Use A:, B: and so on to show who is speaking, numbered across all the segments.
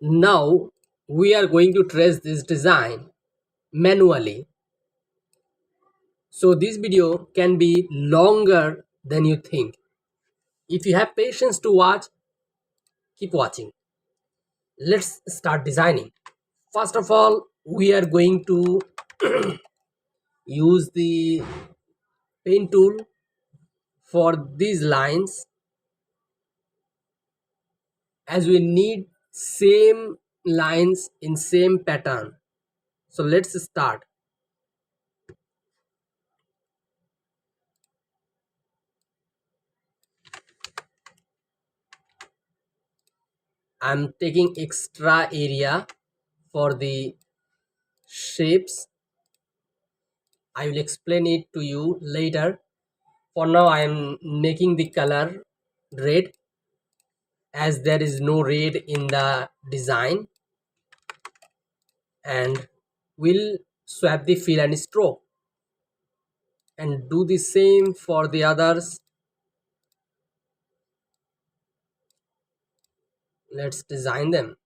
A: Now we are going to trace this design manually. So this video can be longer than you think. If you have patience to watch, keep watching. Let's start designing. First of all, we are going to use the pen tool for these lines, as we need same lines in same pattern. So let's start. I'm taking extra area for the shapes. I will explain it to you later. For now, I am making the color red, as there is no red in the design, and we'll swap the fill and stroke and do the same for the others. Let's design them.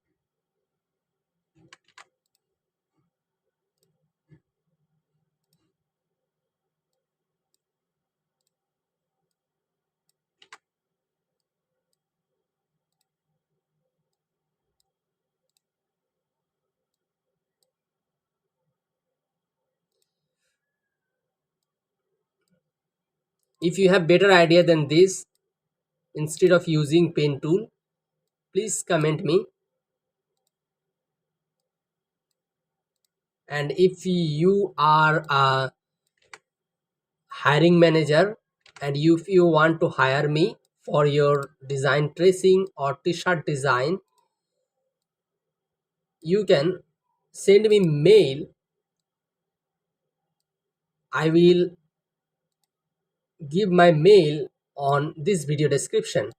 A: If you have better idea than this, instead of using pen tool, please comment me. And if you are a hiring manager and if you want to hire me for your design tracing or t-shirt design, you can send me mail. I will give my mail on this video description.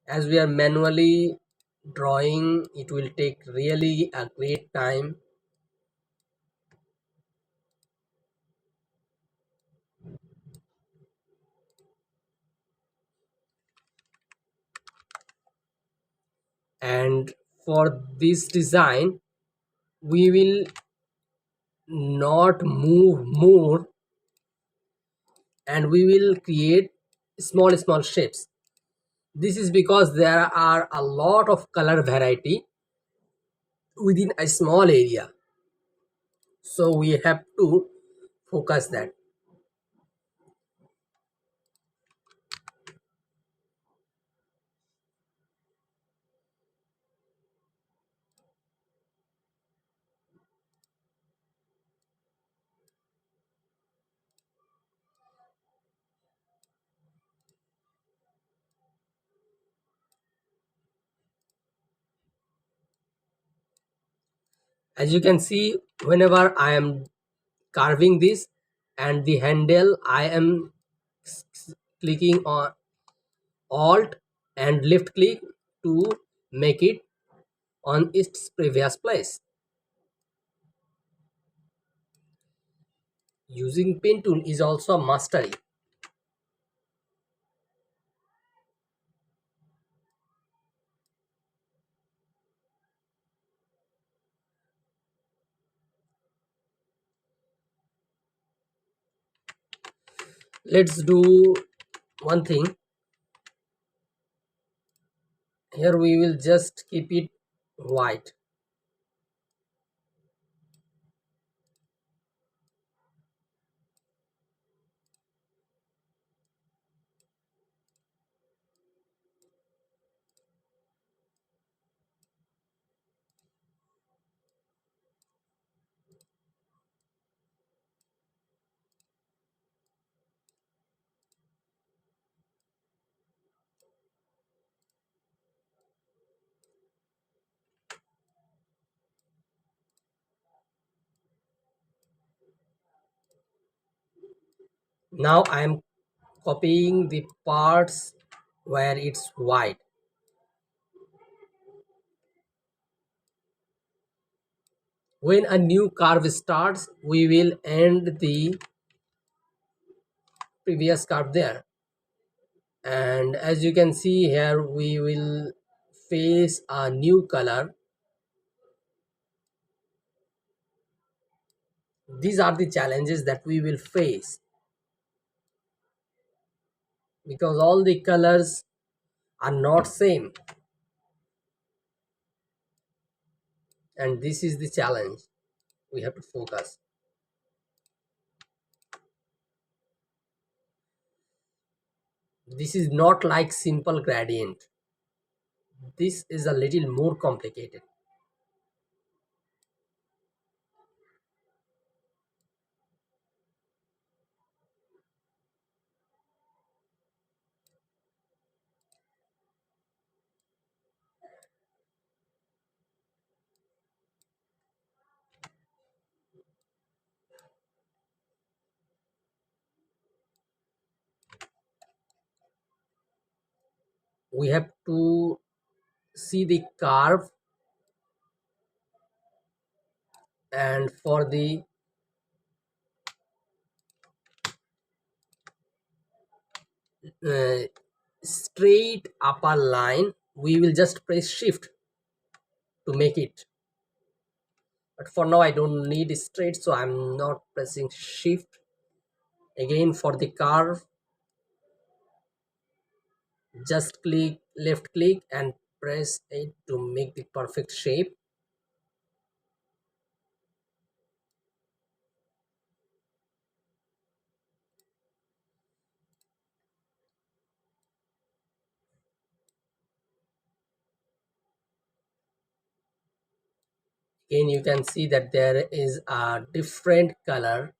A: As we are manually drawing, it will take really a great time. And for this design, we will not move more, and we will create small shapes. This is because there are a lot of color variety within a small area, so we have to focus that. As you can see, whenever I am carving this and the handle, I am clicking on alt and left click to make it on its previous place. Using pen tool is also a mastery. Let's do one thing. Here we will just keep it white. Now I am copying the parts where it's white. When a new curve starts, we will end the previous curve there. And as you can see here, we will face a new color. These are the challenges that we will face because all the colors are not same, and this is the challenge we have to focus. This is not like simple gradient. This is a little more complicated. We have to see the curve, and for the uh, straight upper line we will just press shift to make it. But for now I don't need straight, so I'm not pressing shift. Again, for the curve, just click left click and press it to make the perfect shape. Again, you can see that there is a different color,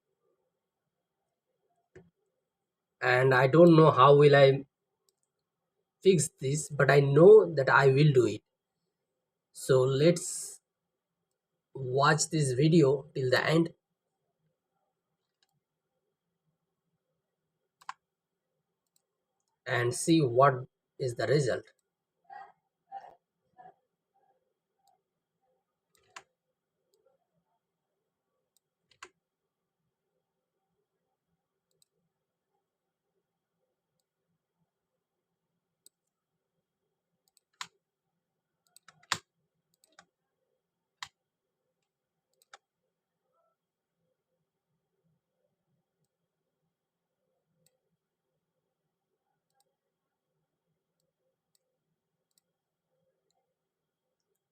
A: and I don't know how will I fix this, but I know that I will do it. So let's watch this video till the end and see what is the result.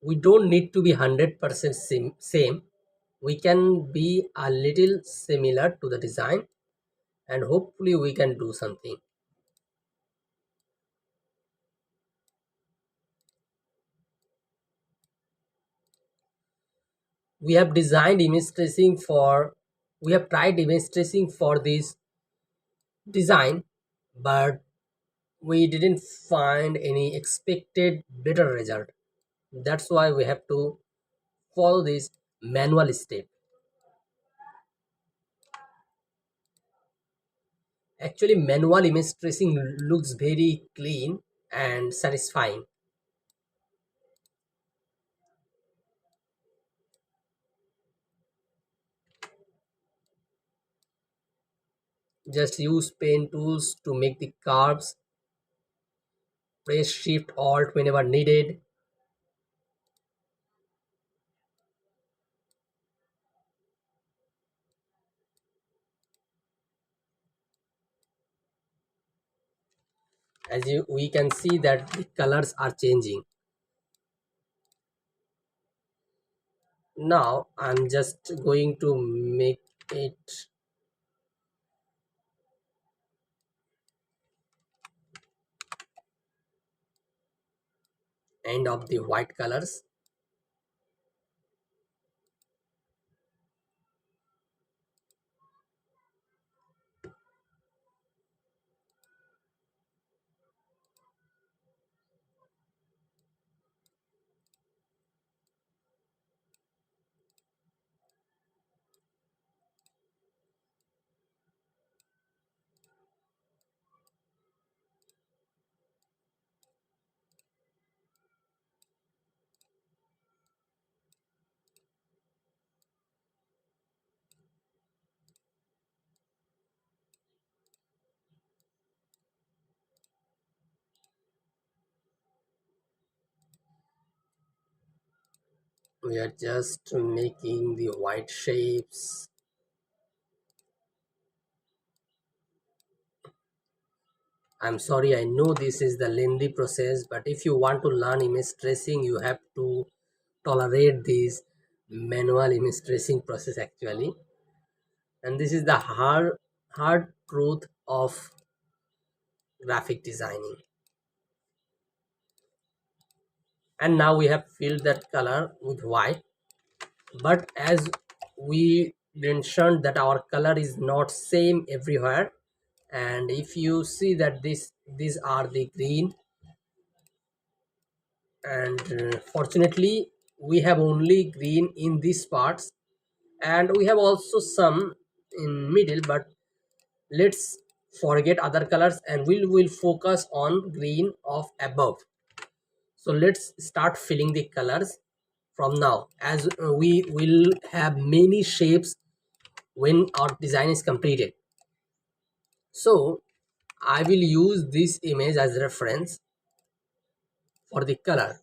A: We don't need to be 100% same. We can be a little similar to the design, and hopefully we can do something. We have designed image tracing for we have tried image tracing for this design, but we didn't find any expected better result. That's why we have to follow this manual step. Actually, manual image tracing looks very clean and satisfying. Just use pen tools to make the curves, press shift alt whenever needed. As you we can see that the colors are changing. Now I'm just going to make it end of the white colors. We are just making the white shapes. I'm sorry, I know this is the lengthy process, but if you want to learn image tracing, you have to tolerate this manual image tracing process actually. And this is the hard truth of graphic designing. And now we have filled that color with white, but as we mentioned that our color is not same everywhere, and if you see that these are the green, and fortunately we have only green in these parts, and we have also some in middle, but let's forget other colors and we will focus on green of above. So let's start filling the colors from now, as we will have many shapes when our design is completed. So I will use this image as reference for the color,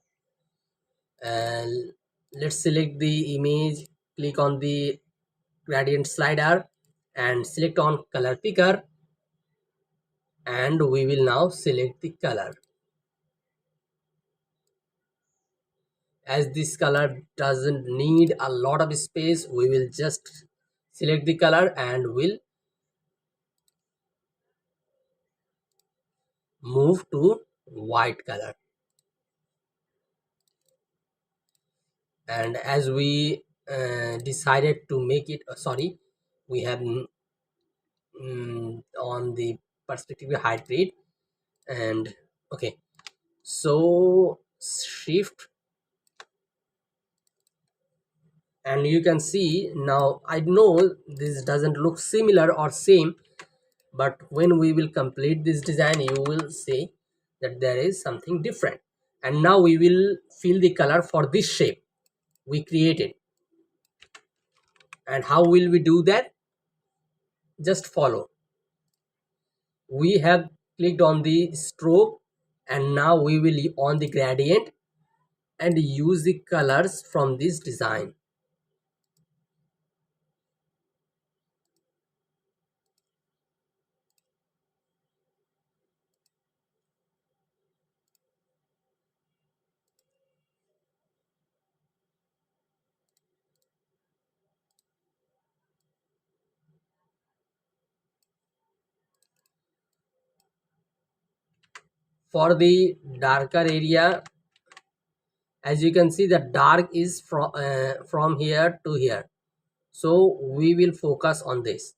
A: and let's select the image, click on the gradient slider and select on color picker, and we will now select the color. As this color doesn't need a lot of space, we will just select the color and will move to white color. And as we decided to make it sorry, we have on the perspective height rate, and okay, so shift, and you can see now. I know this doesn't look similar or same, but when we will complete this design you will say that there is something different. And now we will fill the color for this shape we created. And how will we do that? Just follow. We have clicked on the stroke, and now we will on the gradient and use the colors from this design. For the darker area, as you can see, the dark is from here to here, so we will focus on this.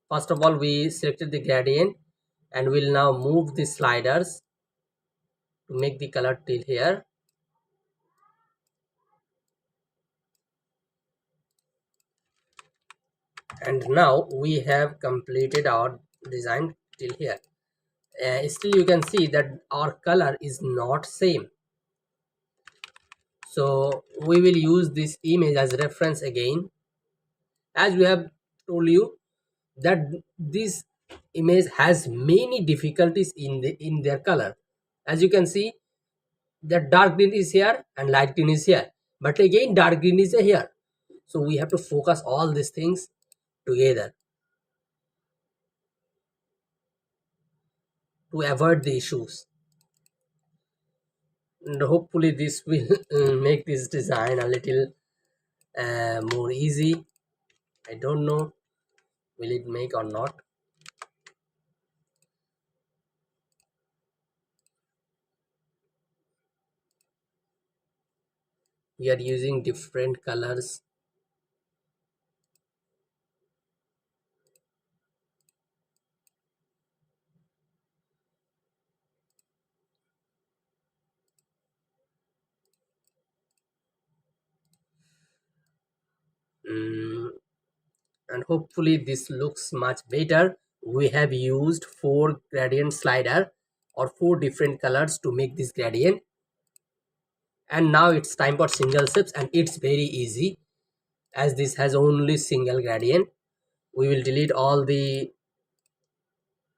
A: First of all, we selected the gradient and will now move the sliders to make the color till here. And now we have completed our design till here. Still you can see that our color is not same, so we will use this image as reference again. As we have told you that this image has many difficulties in their color. As you can see, the dark green is here and light green is here, but again dark green is here, so we have to focus all these things together to avoid the issues. And hopefully this will make this design a little more easy. I don't know will it make or not. We are using different colors. Mm, and hopefully this looks much better. We have used 4 gradient slider or 4 different colors to make this gradient. And now it's time for single steps, and it's very easy as this has only single gradient. We will delete all the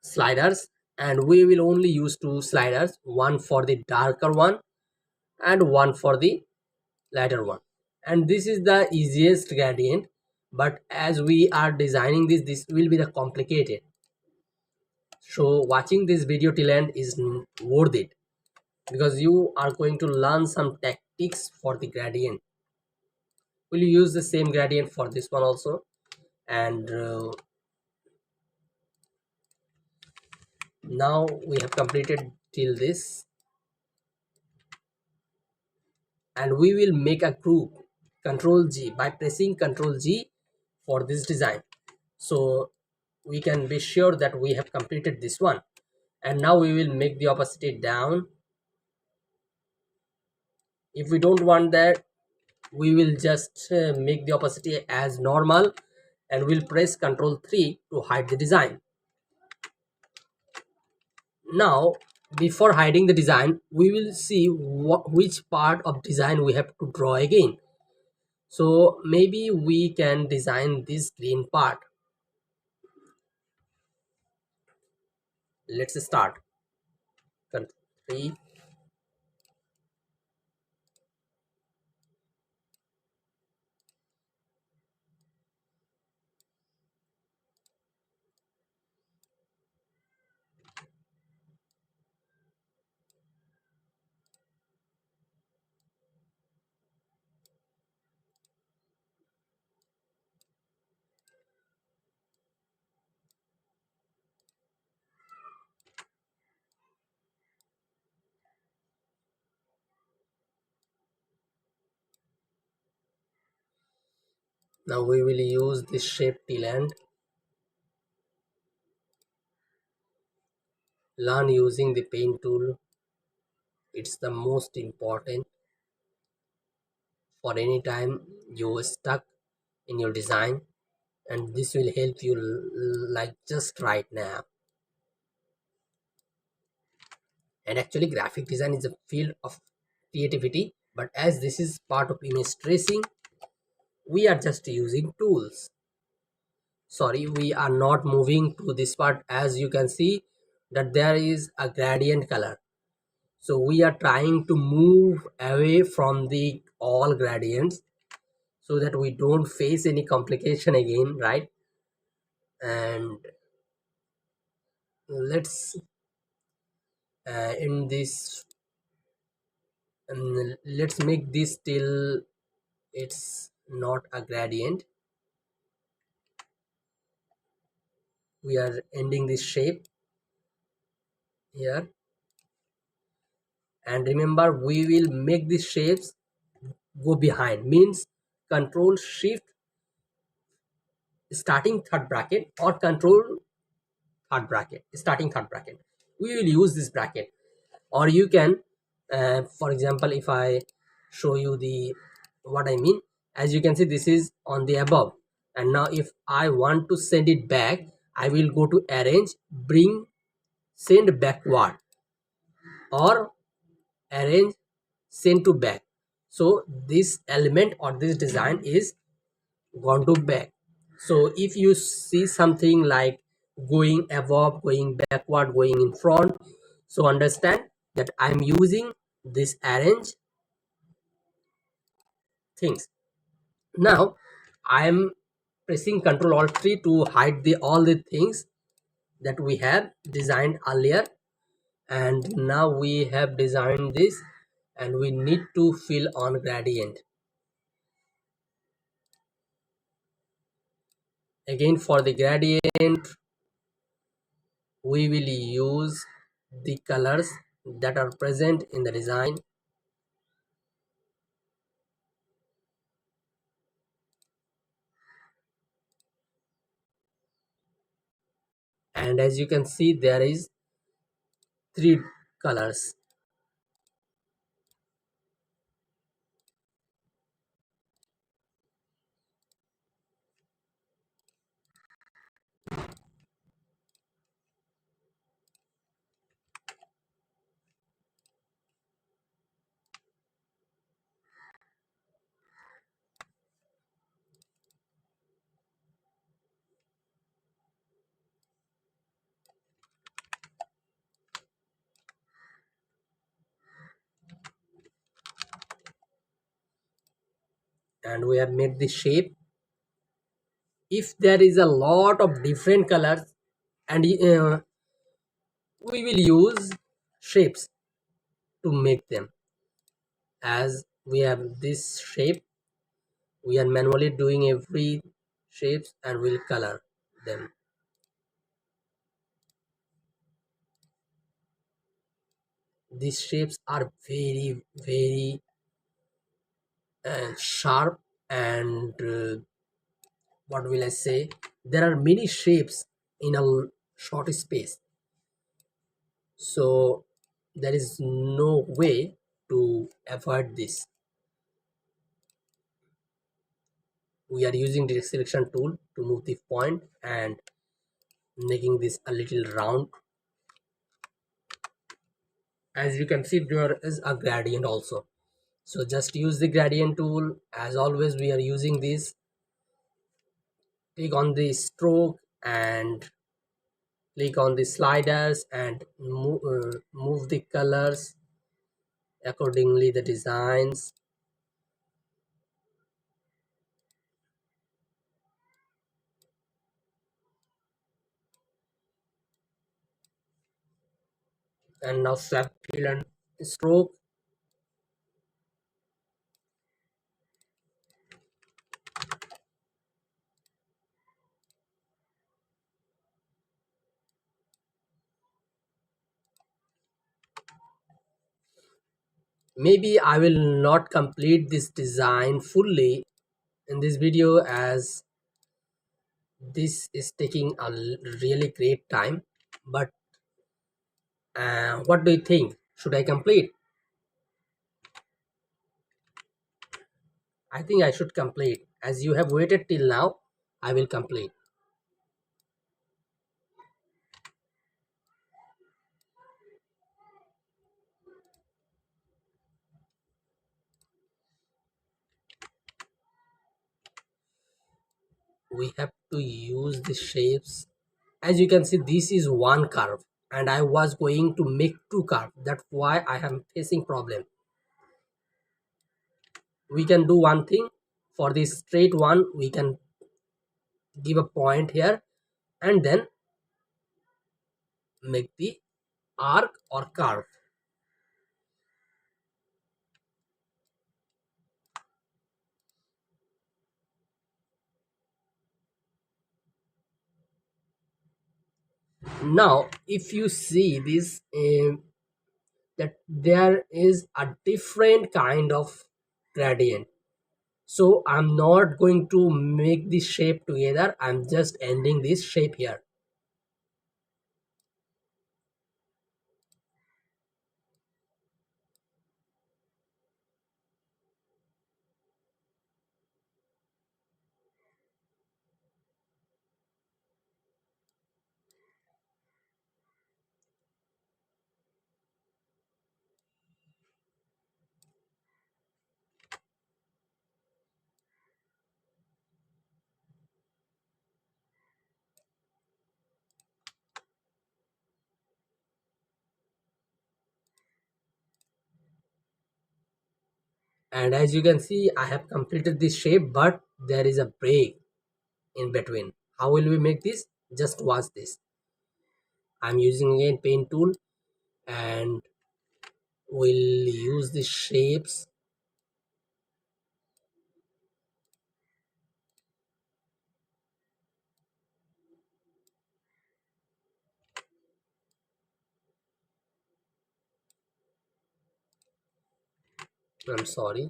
A: sliders and we will only use two sliders, one for the darker one and one for the lighter one. And this is the easiest gradient, but as we are designing this will be the complicated. So watching this video till end is worth it, because you are going to learn some tactics for the gradient. We'll use the same gradient for this one also. And now we have completed till this, and we will make a group, control G, by pressing control G for this design, so we can be sure that we have completed this one. And now we will make the opacity down. If we don't want that, we will just make the opacity as normal, and we'll press Ctrl 3 to hide the design. Now before hiding the design, we will see which part of design we have to draw again. So maybe we can design this green part. Let's start. Ctrl 3. Now we will use this shape till end. Learn using the pen tool. It's the most important for any time you stuck in your design, and this will help you like just right now. And actually graphic design is a field of creativity, but as this is part of image tracing, we are just using tools. Sorry, we are not moving to this part. As you can see that there is a gradient color, so we are trying to move away from the all gradients so that we don't face any complication again, right? And let's in this let's make this till it's not a gradient. We are ending this shape here, and remember we will make these shapes go behind, means control shift starting third bracket or control third bracket starting third bracket. We will use this bracket, or you can for example, if I show you the what I mean, as you can see this is on the above, and now if I want to send it back, I will go to arrange, bring, send backward, or arrange, send to back. So this element or this design is gone to back. So if you see something like going above, going backward, going in front, so understand that I'm using this arrange things. Now I'm pressing Ctrl Alt 3 to hide the all the things that we have designed earlier, and now we have designed this, and we need to fill on gradient. Again for the gradient we will use the colors that are present in the design, and as you can see there is three colors. and we have made the shape. If there is a lot of different colors, and we will use shapes to make them. As we have this shape, we are manually doing every shapes and we'll color them. These shapes are very sharp, and what will I say, there are many shapes in a short space, so there is no way to avoid this. We are using direct selection tool to move the point and making this a little round. As you can see, there is a gradient also, so just use the gradient tool. As always, we are using this. Click on the stroke and click on the sliders and move the colors accordingly, the designs. And now swap fill and stroke. Maybe I will not complete this design fully in this video, as this is taking a really great time. But what do you think, should I complete? I think I should complete. As you have waited till now, I will complete. We have to use the shapes. As you can see, this is one curve and I was going to make two curves. That's why I am facing problem. We can do one thing. For this straight one, we can give a point here and then make the arc or curve. Now if you see this, that there is a different kind of gradient, so I'm not going to make this shape together. I'm just ending this shape here. And as you can see, I have completed this shape, but there is a break in between. How will we make this? Just watch this. I'm using again pen tool and we'll use the shapes. I'm sorry.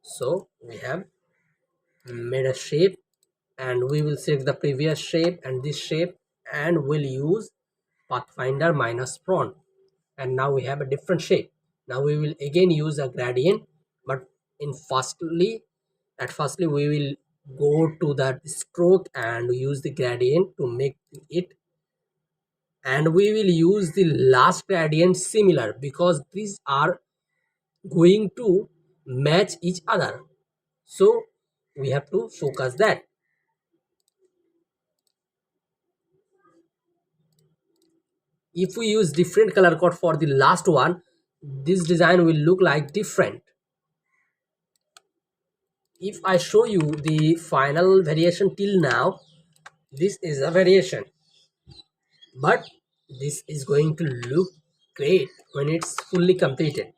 A: So we have made a shape and we will select the previous shape and this shape and we'll use pathfinder minus front, and now we have a different shape. Now we will again use a gradient, but in firstly we will go to that stroke and use the gradient to make it, and we will use the last gradient similar because these are going to match each other, so we have to focus that. if we use different color code for the last one, this design will look like different. If I show you the final variation till now, this is a variation, but this is going to look great when it's fully completed.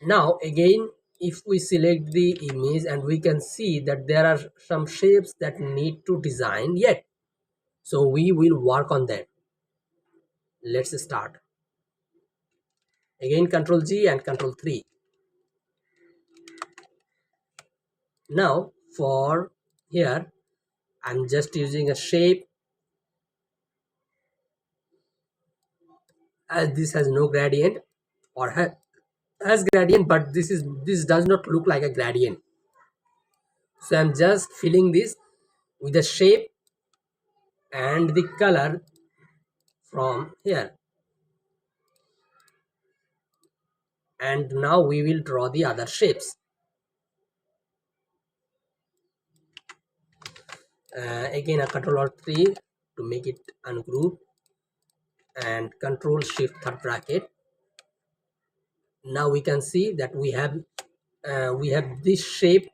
A: Now again, if we select the image, and we can see that there are some shapes that need to design yet, so we will work on that. Let's start. Again, Control G and Control 3. Now for here, I'm just using a shape, as this has no gradient, or has gradient, but this does not look like a gradient. So I'm just filling this with the shape and the color from here. And now we will draw the other shapes. Again, a Control Alt 3 to make it ungroup, and Control Shift third bracket. Now we can see that we have this shape.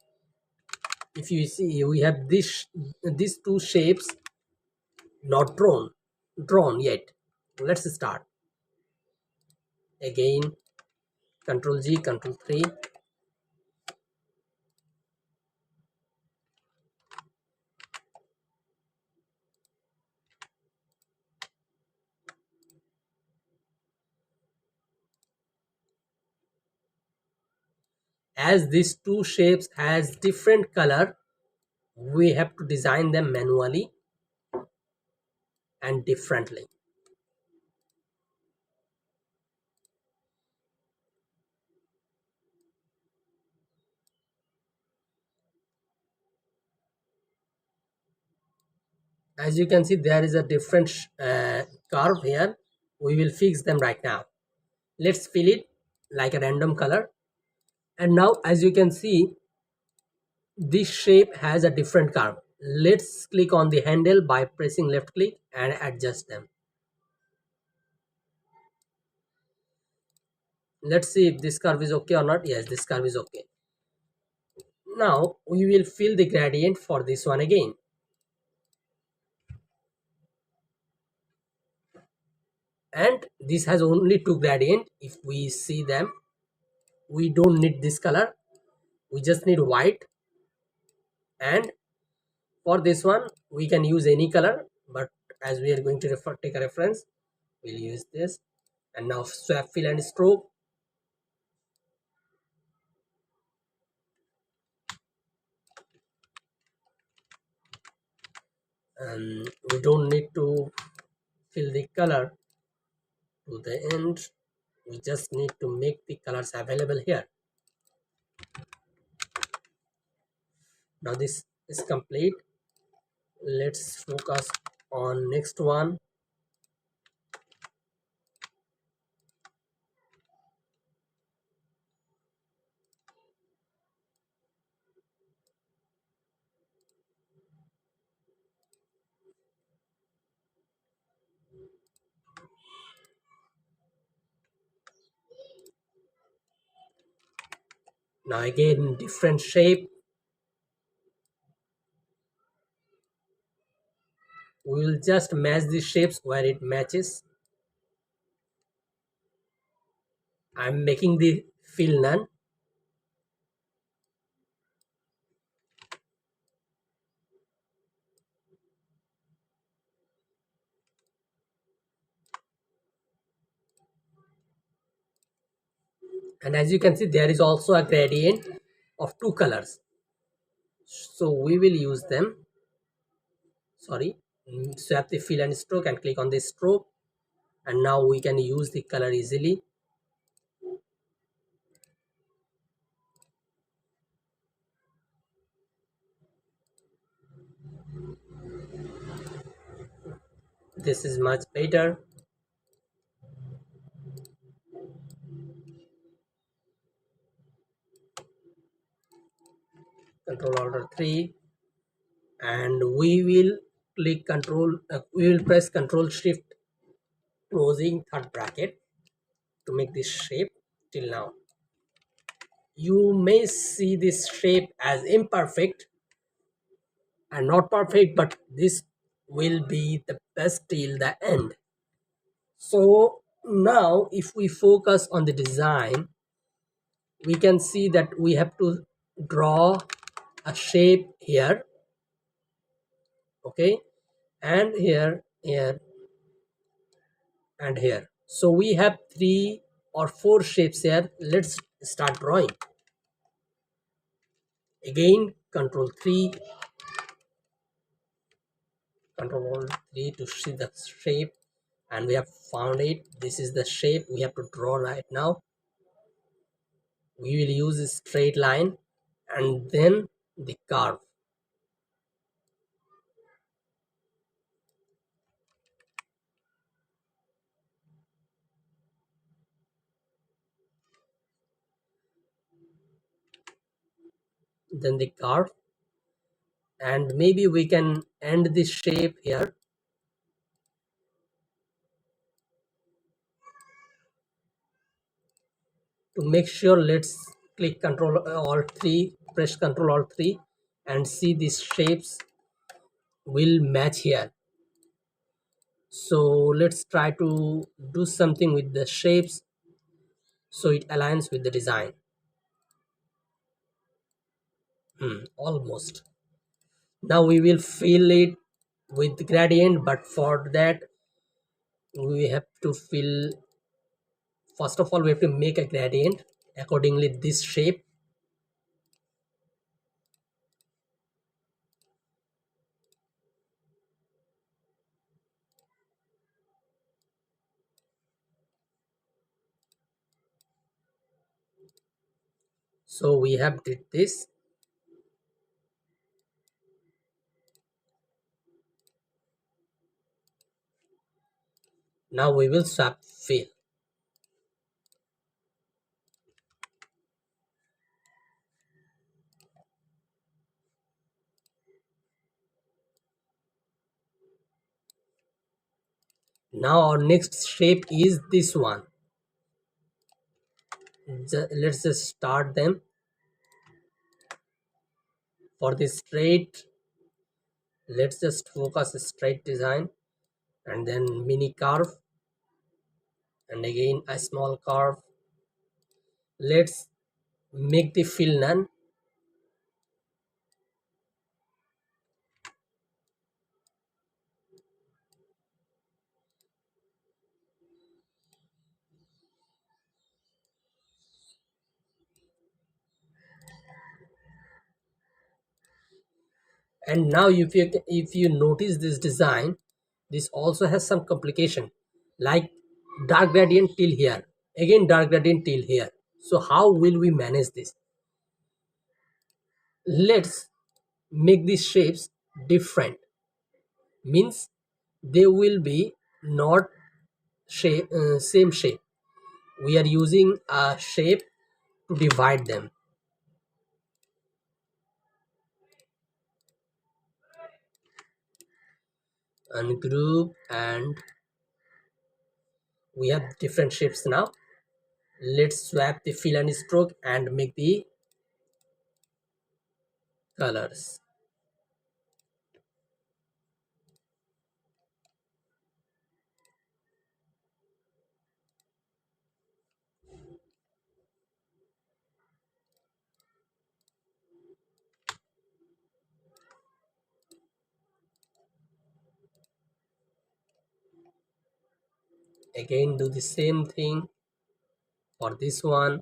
A: If you see, we have these two shapes not drawn yet. Let's start. Again, Control G, Control 3. As these two shapes has different color, we have to design them manually and differently. As you can see, there is a different curve here. We will fix them right now. Let's fill it like a random color. And now, as you can see, this shape has a different curve. Let's click on the handle by pressing left click and adjust them. Let's see if this curve is okay or not. Yes, this curve is okay. Now we will fill the gradient for this one again. And this has only two gradient. If we see them, we don't need this color, we just need white. And for this one we can use any color, but as we are going to take a reference, we'll use this. And now swap fill and stroke. And we don't need to fill the color to the end, we just need to make the colors available here. Now this is complete. Let's focus on next one. Now again, different shape. We will just match the shapes where it matches. I'm making the fill none. And as you can see, there is also a gradient of two colors, so we will use them. Sorry, swap the fill and stroke and click on the stroke, and now we can use the color easily. This is much better. Control Alt 3, and we will click we will press Control Shift closing third bracket to make this shape. Till now you may see this shape as imperfect and not perfect, but this will be the best till the end. So now if we focus on the design, we can see that we have to draw a shape here, okay, and here and here. So we have 3 or 4 shapes here. Let's start drawing. Again, control 3 to see the shape, and we have found it. This is the shape we have to draw right now. We will use a straight line and then the curve. Then the curve, and maybe we can end this shape here. To make sure, let's click Control Alt 3, press Control Alt 3, and see these shapes will match here. So let's try to do something with the shapes so it aligns with the design. Almost. Now we will fill it with gradient, but for that we have to fill, first of all we have to make a gradient accordingly this shape. So we have did this. Now we will swap fill. Now our next shape is this one. Let's just start them. For this straight, let's just focus a straight design, and then mini curve, and again a small curve. Let's make the fill none. And now if you notice this design, this also has some complication, like dark gradient till here, again dark gradient till here. So how will we manage this? Let's make these shapes different, means they will be not same shape. We are using a shape to divide them. Ungroup, and we have different shapes now. Let's swap the fill and stroke and make the colors. Again do the same thing for this one.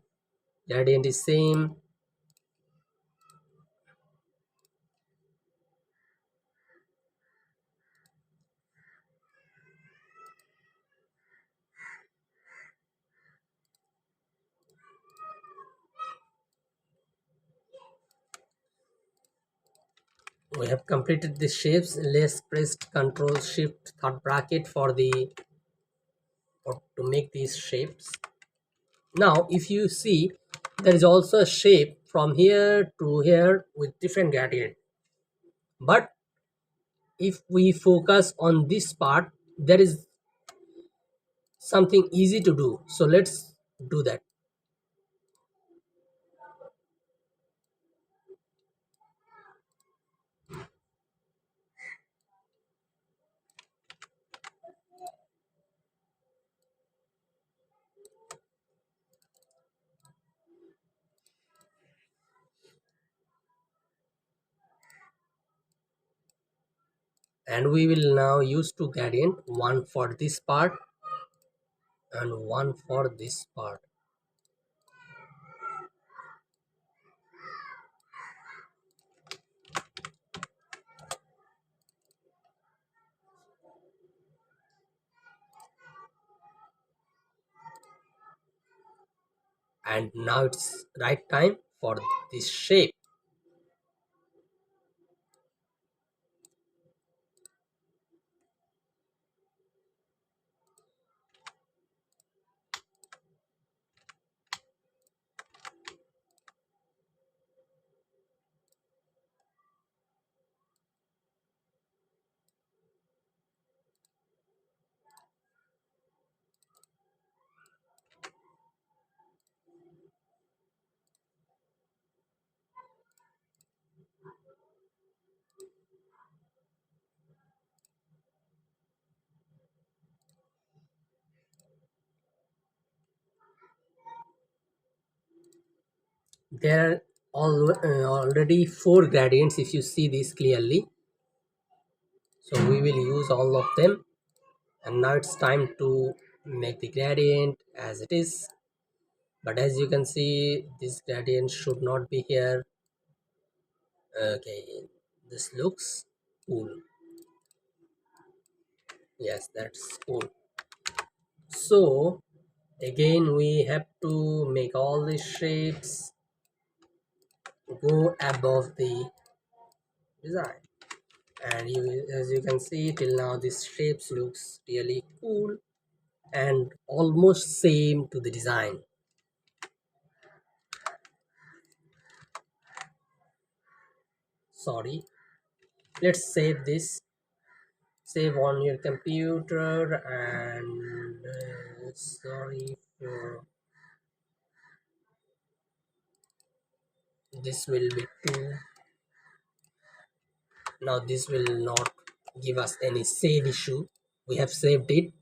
A: Gradient is same. We have completed the shapes. Let's press Control Shift third bracket for the to make these shapes. Now if you see, there is also a shape from here to here with different gradient, but if we focus on this part, there is something easy to do. So let's do that. And we will now use two gradient, one for this part and one for this part. And now it's right time for this shape. There are already four gradients if you see this clearly. So we will use all of them. And now it's time to make the gradient as it is. But as you can see, this gradient should not be here. Okay, this looks cool. Yes, that's cool. So again, we have to make all these shapes go above the design. And as you can see till now, this shapes looks really cool and almost same to the design. Sorry, let's save this, save on your computer. And sorry for this, will be too. Now this will not give us any save issue. We have saved it.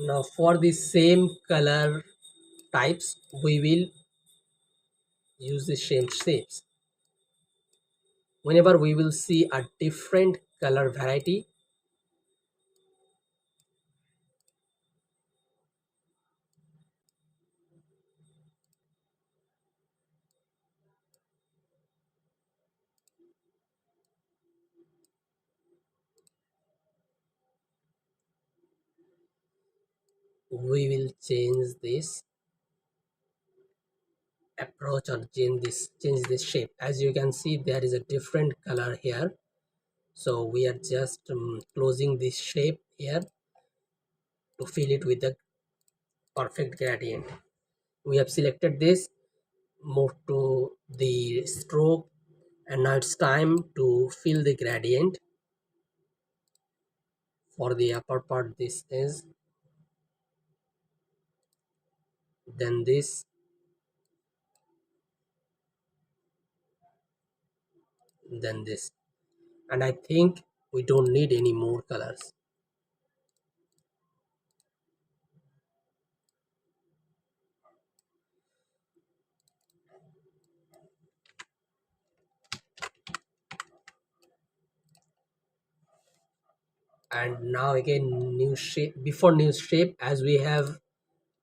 A: Now for the same color types, we will use the same shapes. Whenever we will see a different color variety, we will change this approach or change this shape. As you can see, there is a different color here. So we are just closing this shape here to fill it with the perfect gradient. We have selected this, move to the stroke, and now it's time to fill the gradient. For the upper part, this is, then this, then this. And I think we don't need any more colors. And now again, new shape. Before new shape, as we have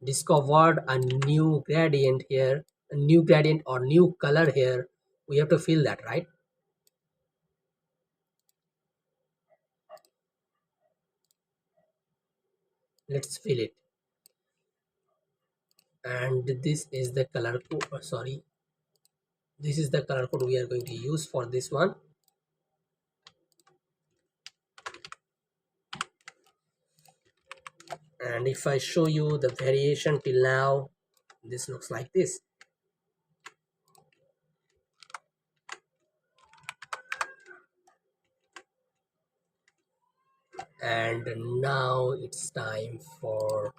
A: discovered a new gradient here, a new gradient or new color here, we have to fill that, right? Let's fill it. And this is the color code, sorry, this is the color code we are going to use for this one. And if I show you the variation till now, this looks like this. And now it's time for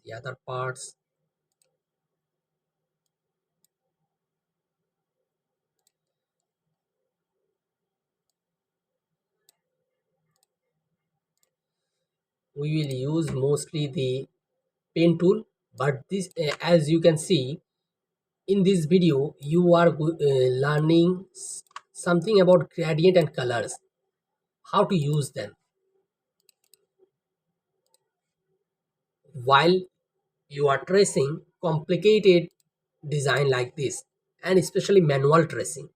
A: the other parts. We will use mostly the pen tool, but this as you can see in this video, you are learning something about gradient and colors, how to use them while you are tracing complicated design like this, and especially manual tracing.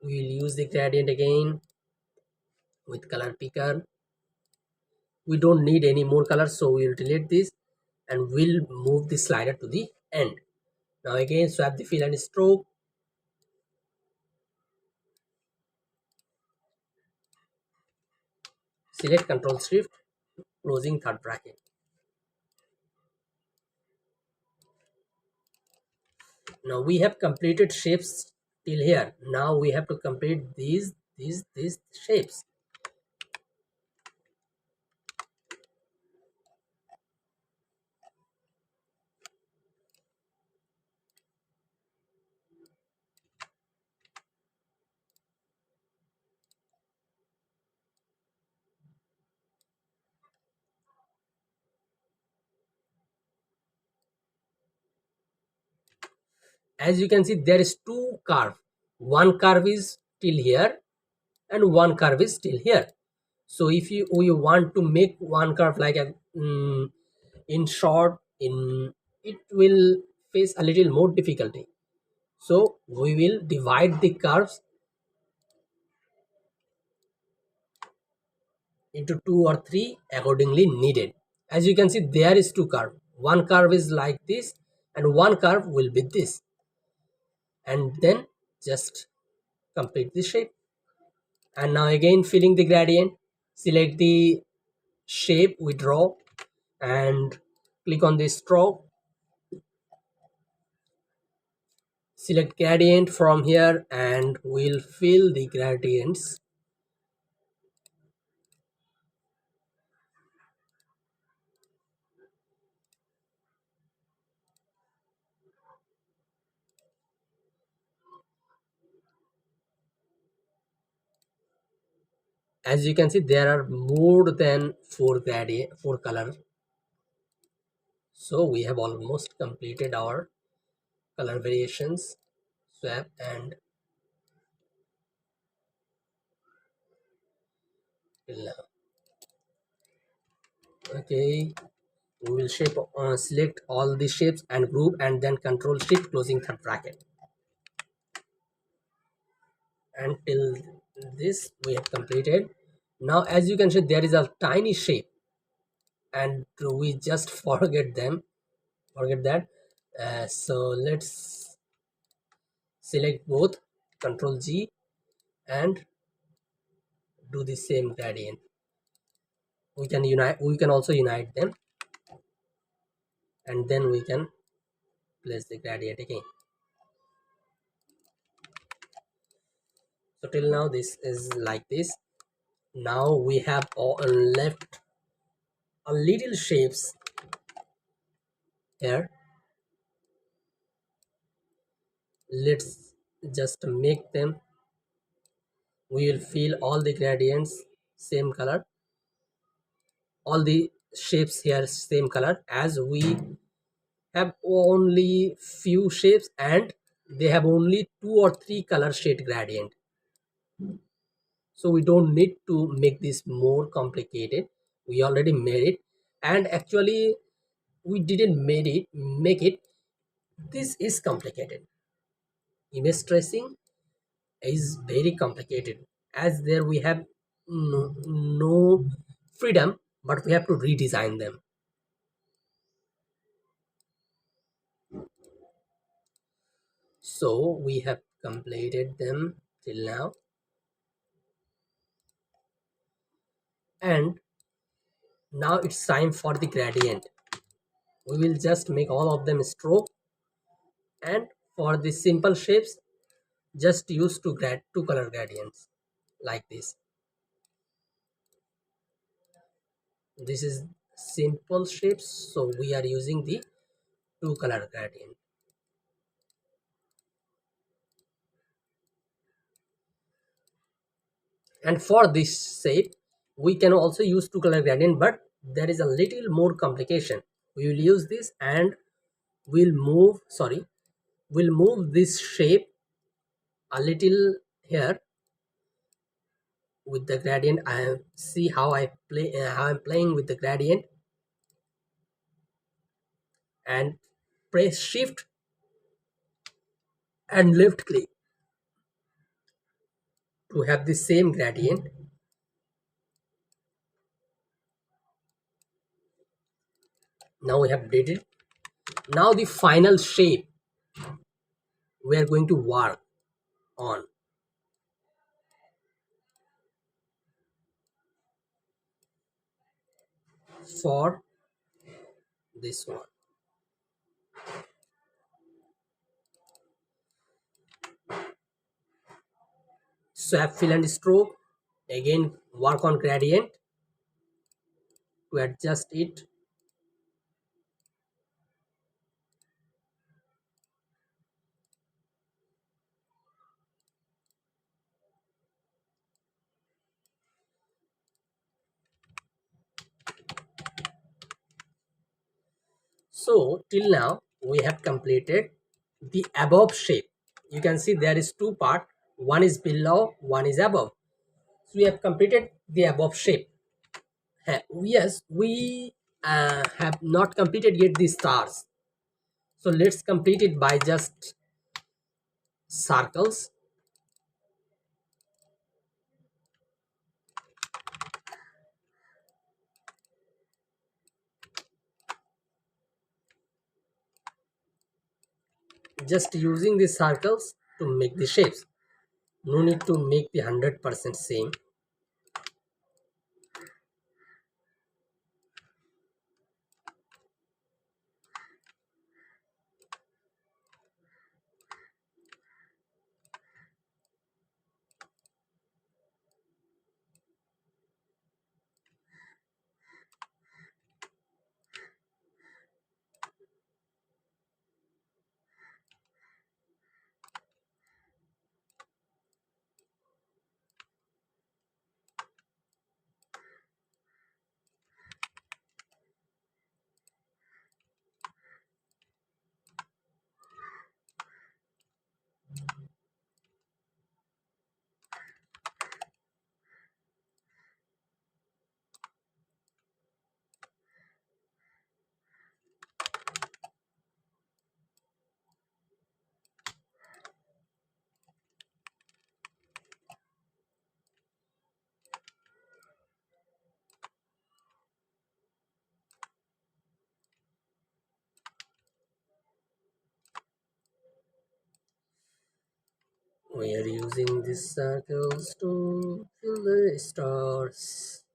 A: We will use the gradient again with color picker. We don't need any more colors, so we'll delete this and we'll move the slider to the end. Now again, swap the fill and stroke. Select Control Shift, closing third bracket. Now we have completed shapes till here. Now we have to complete these shapes. As you can see, there is two curve. One curve is till here and one curve is still here. So if you want to make one curve like a in short, in it will face a little more difficulty. So we will divide the curves into two or three accordingly needed. As you can see, there is two curve. One curve is like this and one curve will be this, and then just complete the shape. And now again, filling the gradient, select the shape we draw and click on the stroke. Select gradient from here and we'll fill the gradients. As you can see, there are more than four color. So we have almost completed our color variations. Swap and fill now. Okay, we will select all the shapes and group and then Control Shift, closing third bracket. Until this we have completed. Now as you can see, there is a tiny shape and we just forget that. So let's select both, Control G, and do the same gradient. We can also unite them, and then we can place the gradient again. So till now this is like this. Now we have all left a little shapes here. Let's just make them. We will fill all the gradients same color, all the shapes here same color, as we have only few shapes and they have only two or three color shade gradient. So we don't need to make this more complicated. We already made it, and actually we didn't make it. This is complicated. Image tracing is very complicated, as there we have no freedom, but we have to redesign them. So we have completed them till now, and Now it's time for the gradient. We will just make all of them stroke, and for the simple shapes just use two color gradients like this. This is simple shapes, so we are using the two color gradient. And for this shape we can also use two color gradient, but there is a little more complication. We will use this and we'll move this shape a little here with the gradient. I see how how I'm playing with the gradient, and press shift and left click to have the same gradient. Now we have did it. Now the final shape we are going to work on. For this one, swap fill and stroke, again work on gradient to adjust it. So till now we have completed the above shape. You can see there is two part, one is below, one is above. So we have completed the above shape. Yes, we have not completed yet the stars. So let's complete it by just circles. Just using the circles to make the shapes. No need to make the 100% same. We are using these circles to fill the stars.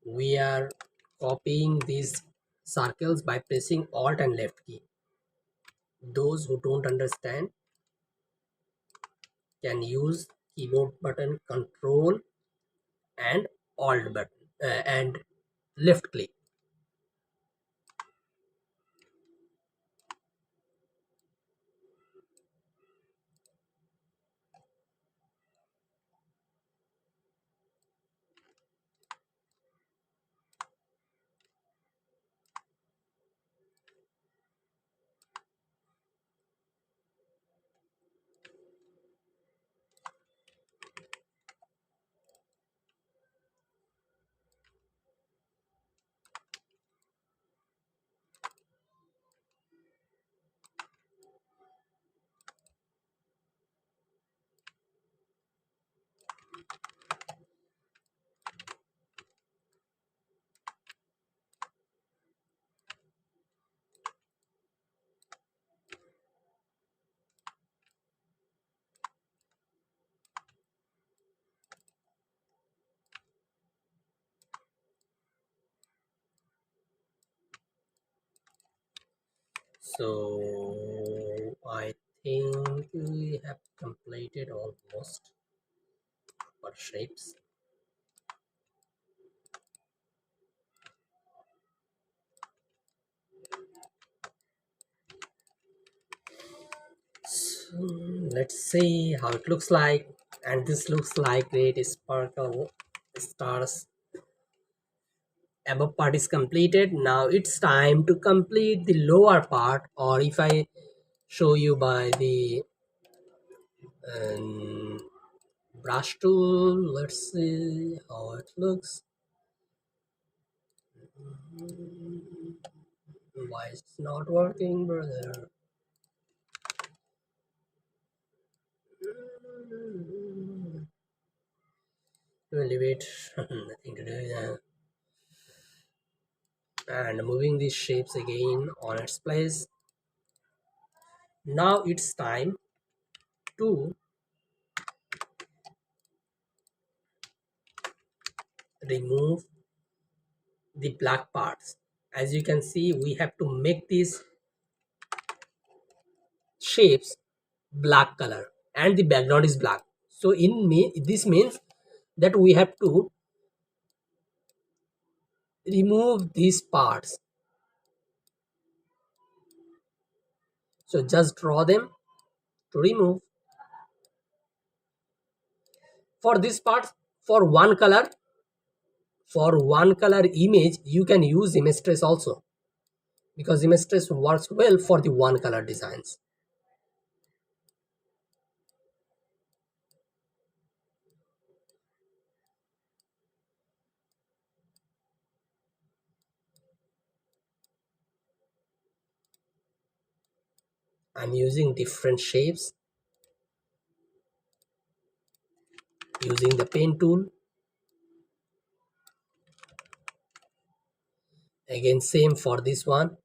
A: We are copying these circles by pressing alt and left key. Those who don't understand can use keyboard button control and alt button and left click. So I think we have completed almost our shapes. So let's see how it looks like. And this looks like great sparkle stars. Above part is completed. Now it's time to complete the lower part, or if I show you by the um, brush tool, let's see how it looks. Why it's not working, brother? Really wait. Nothing to do. Yeah. And moving these shapes again on its place. Now it's time to remove the black parts. As you can see, we have to make these shapes black color and the background is black. So this means that we have to remove these parts. So just draw them to remove. For this part, for one color image, you can use image trace also, because image trace works well for the one color designs. I'm using different shapes using the pen tool. Again, same for this one.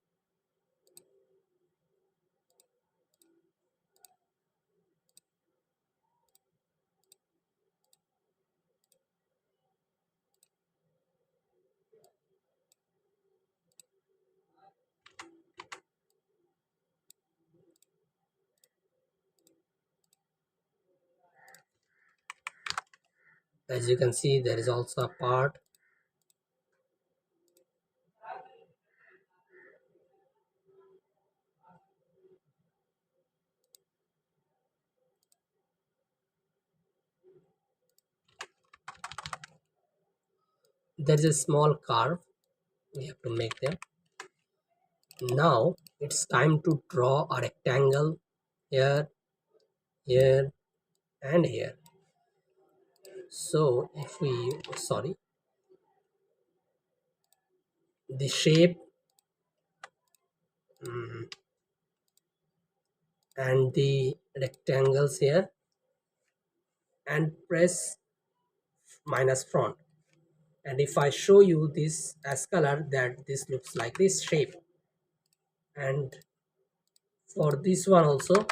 A: As you can see, there is also a part. There is a small curve. We have to make them. Now it's time to draw a rectangle here, here, and here. So if we, sorry, the shape and the rectangles here, and press minus front. And if I show you this as color, that this looks like this shape. And for this one also,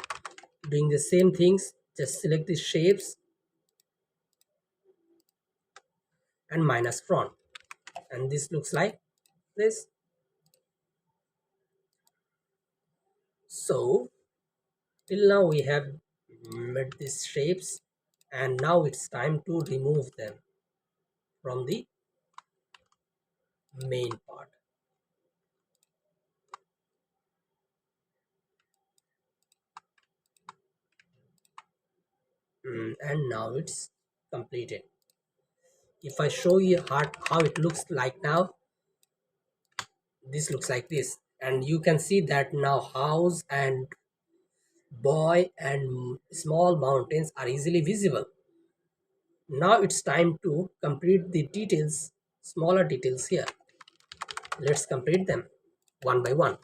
A: doing the same things, just select the shapes and minus front, and this looks like this. So till now we have made these shapes, and now it's time to remove them from the main part. And now it's completed. If I show you how it looks like now, this looks like this, and you can see that now house and boy and small mountains are easily visible. Now it's time to complete the details, smaller details here. Let's complete them one by one,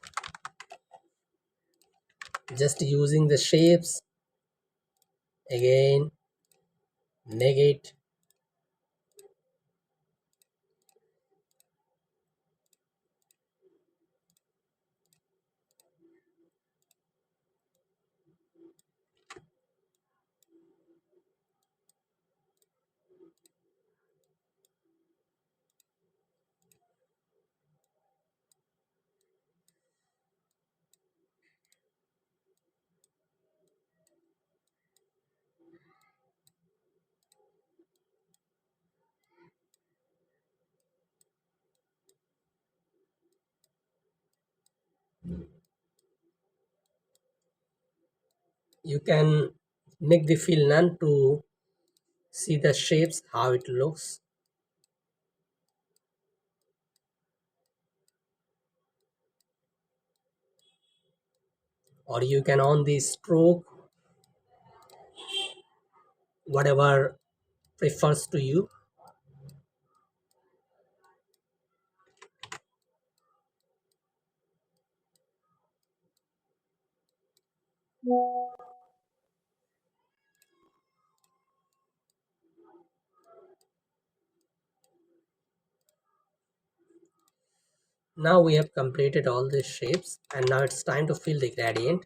A: just using the shapes. Again, negate, You can make the fill none to see the shapes how it looks, or you can on the stroke, whatever prefers to you. Now we have completed all these shapes, and now it's time to fill the gradient.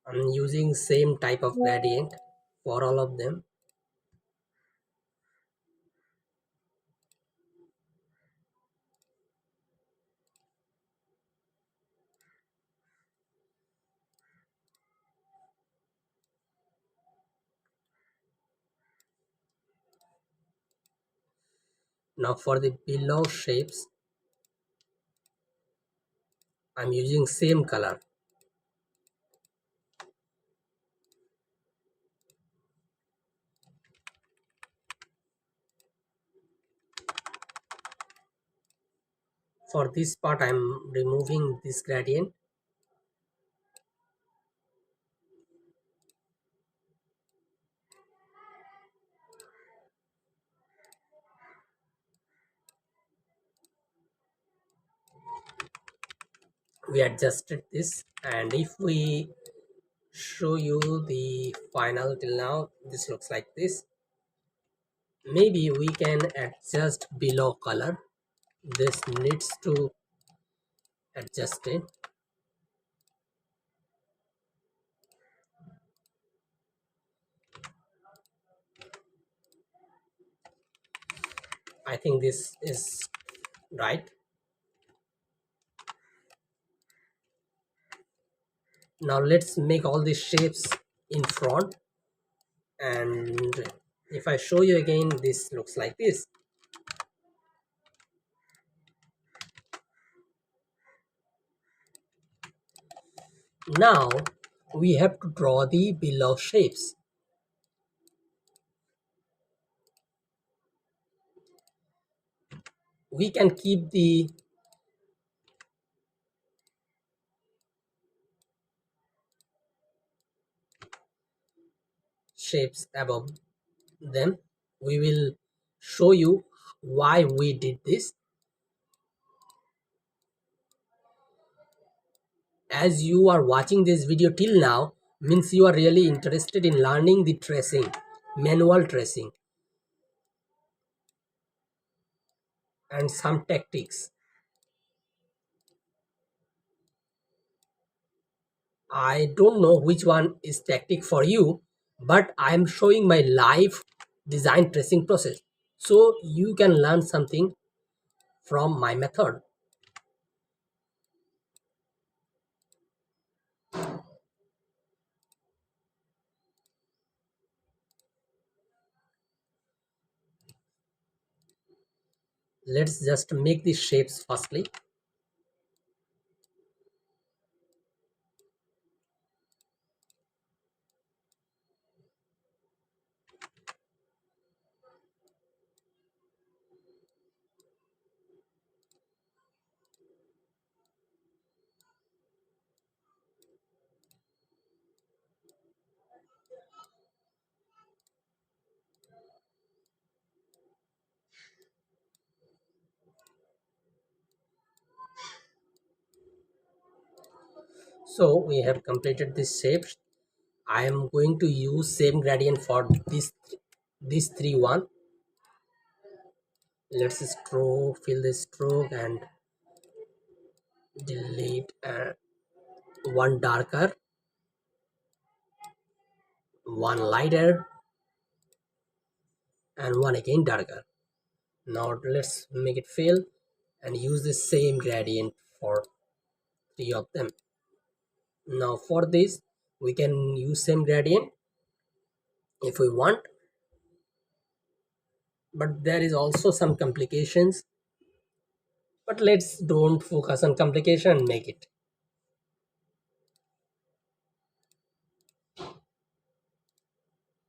A: I'm using same type of gradient for all of them. Now for the below shapes, I'm using same color. For this part, I'm removing this gradient. We adjusted this, and if we show you the final till now, this looks like this. Maybe we can adjust below color. This needs to adjust it. I think this is right. Now let's make all these shapes in front, and if I show you again, this looks like this. Now we have to draw the below shapes. We can keep the shapes above them. We will show you why we did this. As you are watching this video till now, means you are really interested in learning the tracing, manual tracing, and some tactics. I don't know which one is tactic for you, but I am showing my live design tracing process, so you can learn something from my method. Let's just make these shapes firstly. So we have completed this shapes. I am going to use same gradient for this three one. Let's fill the stroke and delete one darker, one lighter, and one again darker. Now let's make it fill and use the same gradient for three of them. Now for this, we can use same gradient if we want. but there is also some complications. But let's don't focus on complication and make it.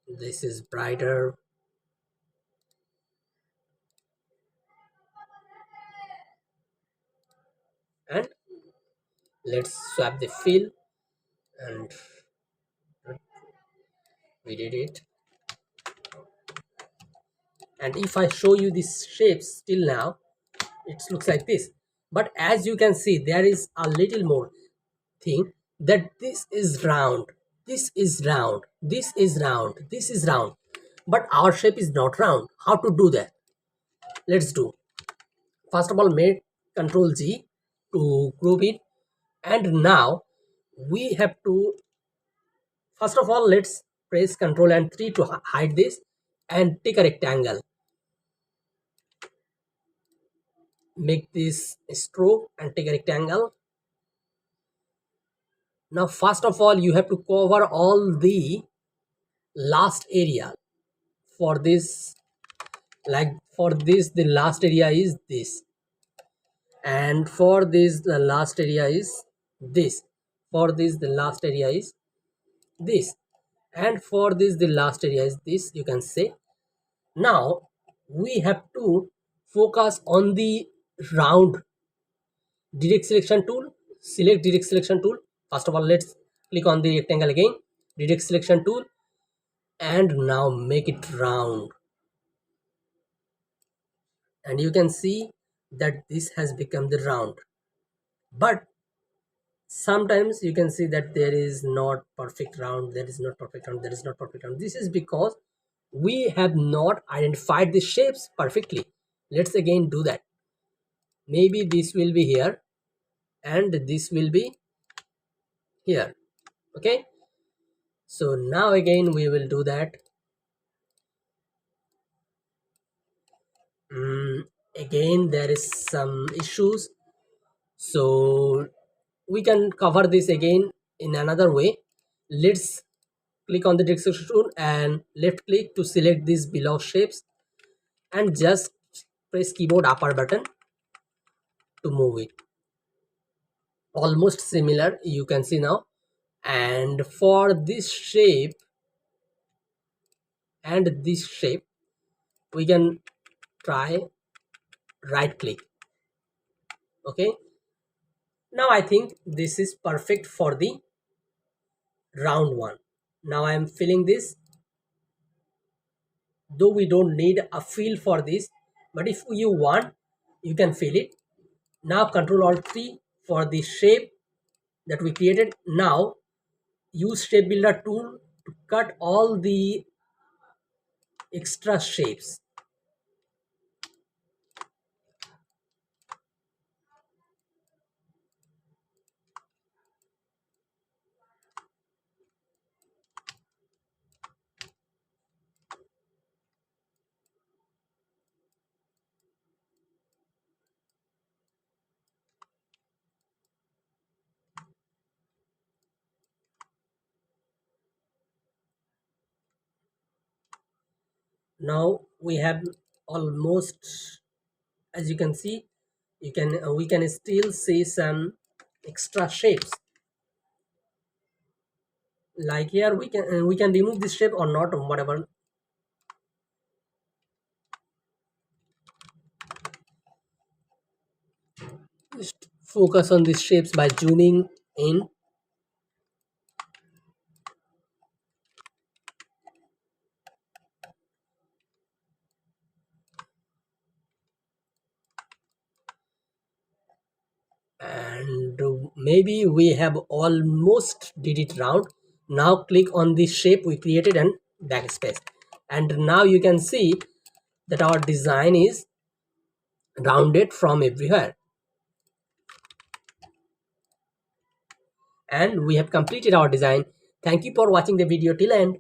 A: This is brighter. And let's swap the fill, and we did it. And if I show you these shapes till now, it looks like this. But as you can see, there is a little more thing, that this is round, this is round, this is round, this is round, but our shape is not round. How to do that? Let's do. First of all, make Control G to group it, and now we have to, first of all, let's press Control and 3 to hide this, and take a rectangle. Make this a stroke and take a rectangle. Now first of all, you have to cover all the last area. For this, like for this, the last area is this, and for this the last area is this, for this the last area is this, and for this the last area is this, you can say. Now we have to focus on the round. Direct selection tool, select direct selection tool. First of all, let's click on the rectangle again, direct selection tool, and now make it round. And you can see that this has become the round. But sometimes you can see that there is not perfect round, there is not perfect round, there is not perfect round. This is because we have not identified the shapes perfectly. Let's again do that. Maybe this will be here and this will be here. Okay, so now again we will do that. Again there is some issues, so we can cover this again in another way. Let's click on the direct selection tool and left click to select these below shapes, and just press keyboard upper button to move it. Almost similar, you can see now. And for this shape and this shape, we can try right click. Okay, now I think this is perfect for the round one. Now I am filling this, though we don't need a fill for this, but if you want, you can fill it. Now Control Alt 3 for the shape that we created. Now use shape builder tool to cut all the extra shapes. Now we have almost, as you can see, you can we can still see some extra shapes. Like here we can remove this shape or not, or whatever. Just focus on these shapes by zooming in. And maybe we have almost did it round. Now click on the shape we created and backspace, and now you can see that our design is rounded from everywhere, and we have completed our design. Thank you for watching the video till end.